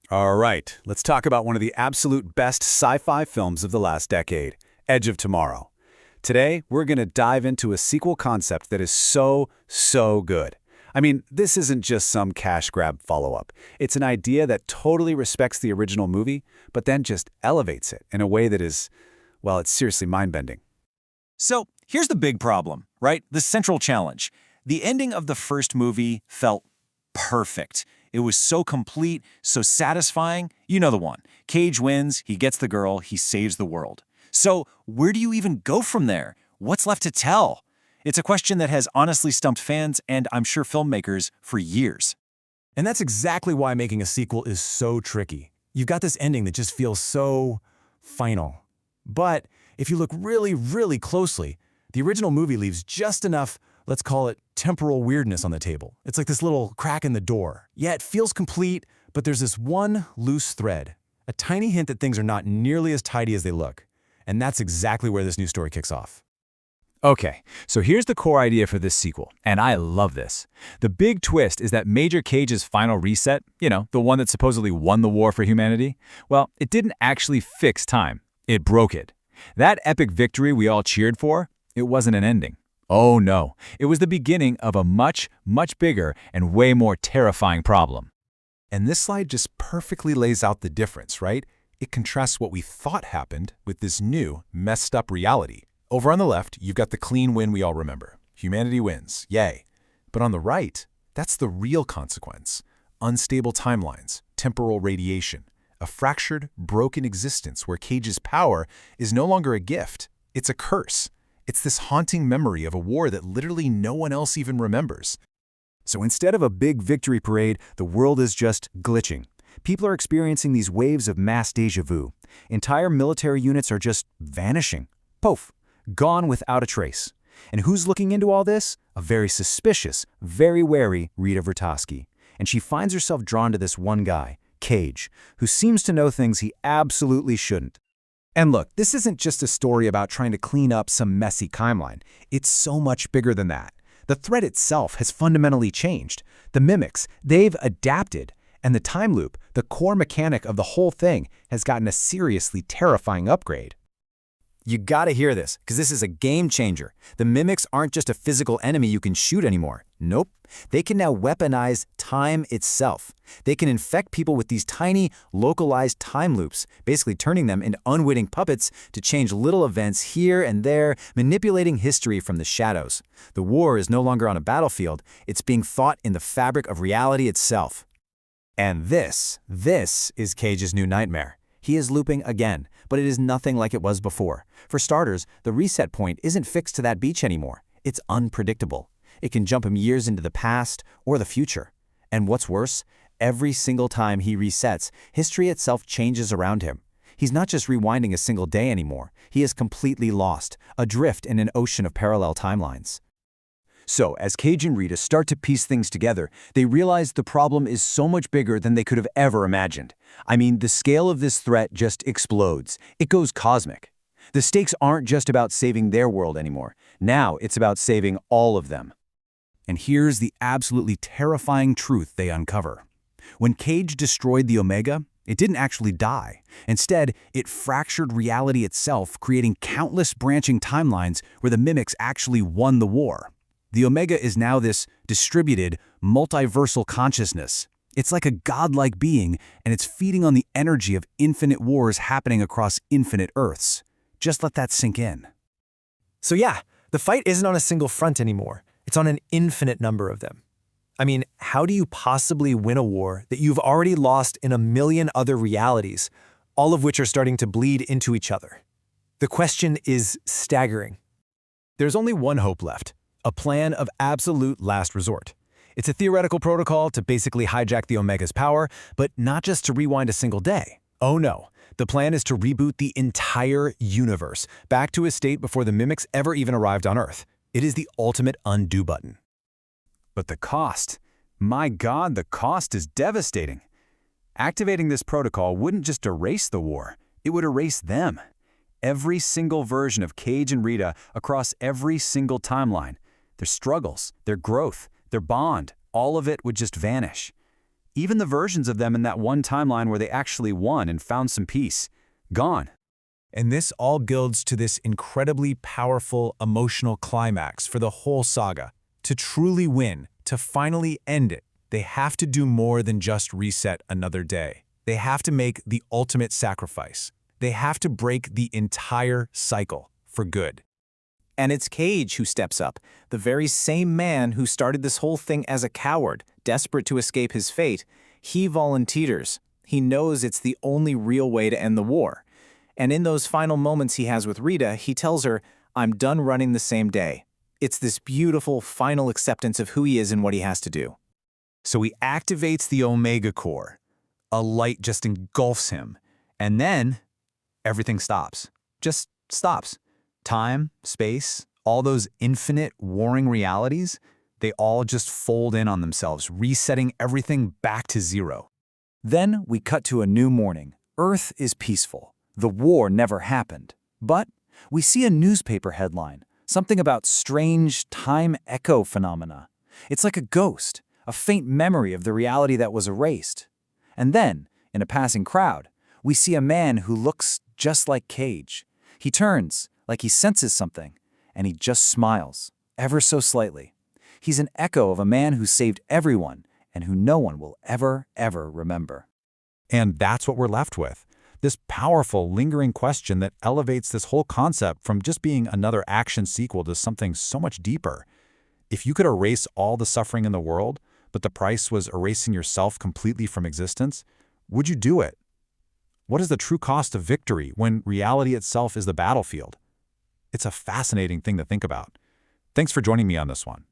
All right, let's talk about one of the absolute best sci-fi films of the last decade, Edge of Tomorrow. Today, we're going to dive into a sequel concept that is so good. I mean, this isn't just some cash grab follow-up. It's an idea that totally respects the original movie, but then just elevates it in a way that is, well, it's seriously mind-bending. So, here's the big problem, right? The central challenge. The ending of the first movie felt perfect. It was so complete, so satisfying. You know the one. Cage wins, he gets the girl, he saves the world. So, where do you even go from there? What's left to tell? It's a question that has honestly stumped fans and I'm sure filmmakers for years. And that's exactly why making a sequel is so tricky. You've got this ending that just feels so final. But if you look really closely, the original movie leaves just enough, let's call it temporal weirdness on the table. It's like this little crack in the door. Yeah, it feels complete, but there's this one loose thread, a tiny hint that things are not nearly as tidy as they look. And that's exactly where this new story kicks off. Okay, so here's the core idea for this sequel, and I love this. The big twist is that Major Cage's final reset, the one that supposedly won the war for humanity, well, it didn't actually fix time. It broke it. That epic victory we all cheered for, it wasn't an ending. Oh no, it was the beginning of a much bigger and way more terrifying problem. And this slide just perfectly lays out the difference, right? It contrasts what we thought happened with this new, messed up reality. Over on the left, you've got the clean win we all remember. Humanity wins, yay. But on the right, that's the real consequence. Unstable timelines, temporal radiation, a fractured, broken existence where Cage's power is no longer a gift, it's a curse. It's this haunting memory of a war that literally no one else even remembers. So instead of a big victory parade, the world is just glitching. People are experiencing these waves of mass déjà vu. Entire military units are just vanishing. Poof, gone without a trace. And who's looking into all this? A very suspicious, very wary Rita Vertosky. And she finds herself drawn to this one guy, Cage, who seems to know things he absolutely shouldn't. And look, this isn't just a story about trying to clean up some messy timeline. It's so much bigger than that. The threat itself has fundamentally changed. The mimics, they've adapted. And the time loop, the core mechanic of the whole thing, has gotten a seriously terrifying upgrade. You gotta hear this, because this is a game changer. The mimics aren't just a physical enemy you can shoot anymore. Nope. They can now weaponize time itself. They can infect people with these tiny, localized time loops, basically turning them into unwitting puppets to change little events here and there, manipulating history from the shadows. The war is no longer on a battlefield, it's being fought in the fabric of reality itself. And this is Cage's new nightmare. He is looping again, but it is nothing like it was before. For starters, the reset point isn't fixed to that beach anymore. It's unpredictable. It can jump him years into the past or the future. And what's worse, every single time he resets, history itself changes around him. He's not just rewinding a single day anymore. He is completely lost, adrift in an ocean of parallel timelines. So, as Cage and Rita start to piece things together, they realize the problem is so much bigger than they could have ever imagined. I mean, the scale of this threat just explodes. It goes cosmic. The stakes aren't just about saving their world anymore. Now it's about saving all of them. And here's the absolutely terrifying truth they uncover. When Cage destroyed the Omega, it didn't actually die. Instead, it fractured reality itself, creating countless branching timelines where the mimics actually won the war. The Omega is now this distributed, multiversal consciousness. It's like a godlike being, and it's feeding on the energy of infinite wars happening across infinite Earths. Just let that sink in. So yeah, the fight isn't on a single front anymore. It's on an infinite number of them. I mean, how do you possibly win a war that you've already lost in a million other realities, all of which are starting to bleed into each other? The question is staggering. There's only one hope left. A plan of absolute last resort. It's a theoretical protocol to basically hijack the Omega's power, but not just to rewind a single day. Oh no, the plan is to reboot the entire universe, back to a state before the mimics ever even arrived on Earth. It is the ultimate undo button. But the cost, my God, the cost is devastating. Activating this protocol wouldn't just erase the war, it would erase them. Every single version of Cage and Rita across every single timeline. Their struggles, their growth, their bond, all of it would just vanish. Even the versions of them in that one timeline where they actually won and found some peace. Gone. And this all builds to this incredibly powerful emotional climax for the whole saga. To truly win, to finally end it, they have to do more than just reset another day. They have to make the ultimate sacrifice. They have to break the entire cycle for good. And it's Cage who steps up, the very same man who started this whole thing as a coward, desperate to escape his fate. He volunteers. He knows it's the only real way to end the war. And in those final moments he has with Rita, he tells her, "I'm done running the same day." It's this beautiful final acceptance of who he is and what he has to do. So he activates the Omega Core. A light just engulfs him. And then everything stops. Just stops. Time, space, all those infinite warring realities, they all just fold in on themselves, resetting everything back to zero. Then we cut to a new morning. Earth is peaceful. The war never happened. But we see a newspaper headline, something about strange time echo phenomena. It's like a ghost, a faint memory of the reality that was erased. And then, in a passing crowd, we see a man who looks just like Cage. He turns, like he senses something, and he just smiles, ever so slightly. He's an echo of a man who saved everyone and who no one will ever remember. And that's what we're left with. This powerful, lingering question that elevates this whole concept from just being another action sequel to something so much deeper. If you could erase all the suffering in the world, but the price was erasing yourself completely from existence, would you do it? What is the true cost of victory when reality itself is the battlefield? It's a fascinating thing to think about. Thanks for joining me on this one.